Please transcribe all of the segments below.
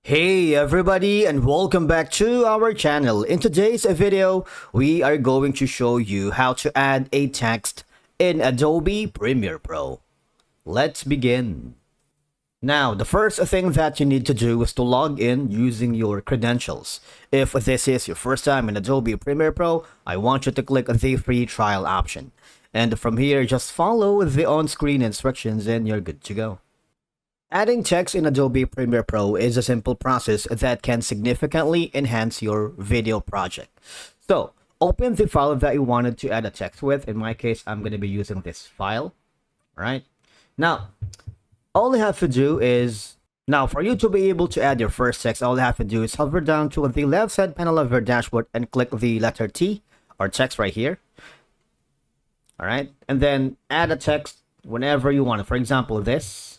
Hey everybody, and welcome back to our channel. In today's video, we are going to show you how to add a text in Adobe Premiere Pro. Let's begin. Now, the first thing that you need to do is to log in using your credentials. If this is your first time in Adobe Premiere Pro, I want you to click the free trial option. And from here, just follow the on-screen instructions and you're good to go. Adding text in Adobe Premiere Pro is a simple process that can significantly enhance your video project. So, open the file that you wanted to add a text with. In my case, I'm going to be using this file. Right? Now, all you have to do is, now for you to be able to add your first text, all you have to do is hover down to the left side panel of your dashboard and click the letter T or text right here. Alright? And then add a text whenever you want it. For example, this.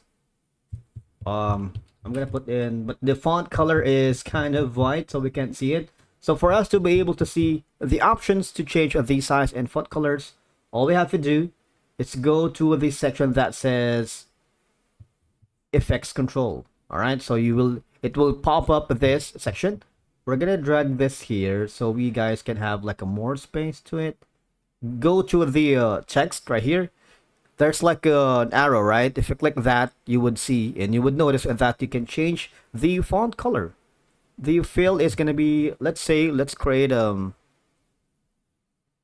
I'm gonna put in, but the font color is kind of white, so we can't see it. So for us to be able to see the options to change the size and font colors, all we have to do is go to the section that says effects control. All right, so it will pop up this section. We're gonna drag this here so we guys can have like a more space to it. Go to the text right here. There's like an arrow, right? If you click that, you would see and you would notice that you can change the font color. The fill is going to be, let's say, let's create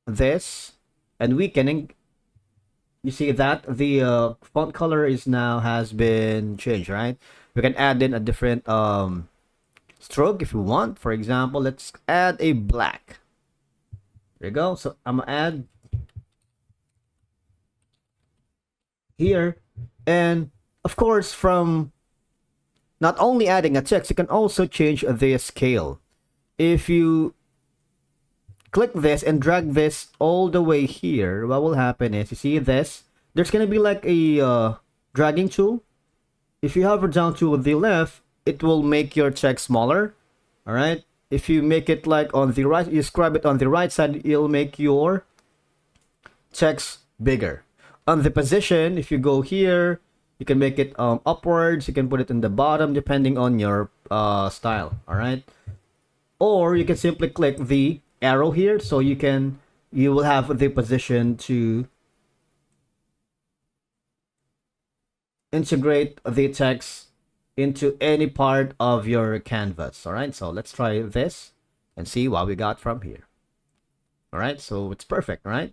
this, and we can, you see that the font color is now has been changed, right? We can add in a different stroke if you want. For example, let's add a black. There you go. So I'm gonna add here, and of course, from not only adding a text, you can also change the scale. If you click this and drag this all the way here, what will happen is, you see this, there's gonna be like a dragging tool. If you hover down to the left, it will make your text smaller. All right, if you make it like on the right, you scrub it on the right side, it'll make your text bigger. On the position, if you go here, you can make it upwards, you can put it in the bottom depending on your style. All right, or you can simply click the arrow here, so you will have the position to integrate the text into any part of your canvas. All right, so let's try this and see what we got from here. All right, so it's perfect. Right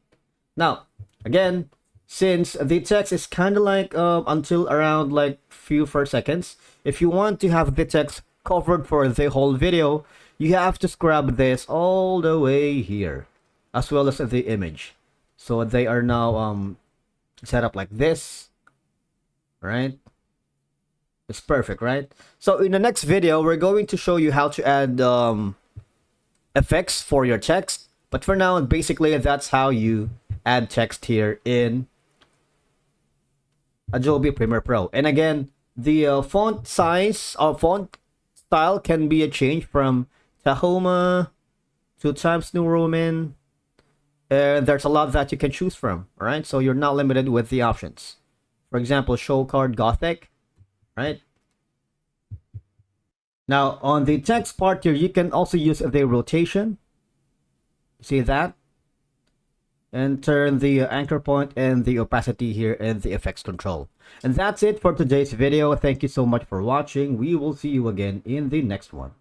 now, again, since the text is kind of like until around like few first seconds, if you want to have the text covered for the whole video, you have to scrub this all the way here, as well as the image. So they are now set up like this, right? It's perfect, right? So in the next video, we're going to show you how to add effects for your text. But for now, basically, that's how you add text here in Adobe Premiere Pro. And again, the font size or font style can be a change from Tahoma to Times New Roman. There's a lot that you can choose from. All right, so you're not limited with the options. For example, show card Gothic. Right. Now on the text part here, you can also use the rotation. See that? And turn the anchor point and the opacity here and the effects control. And that's it for today's video. Thank you so much for watching. We will see you again in the next one.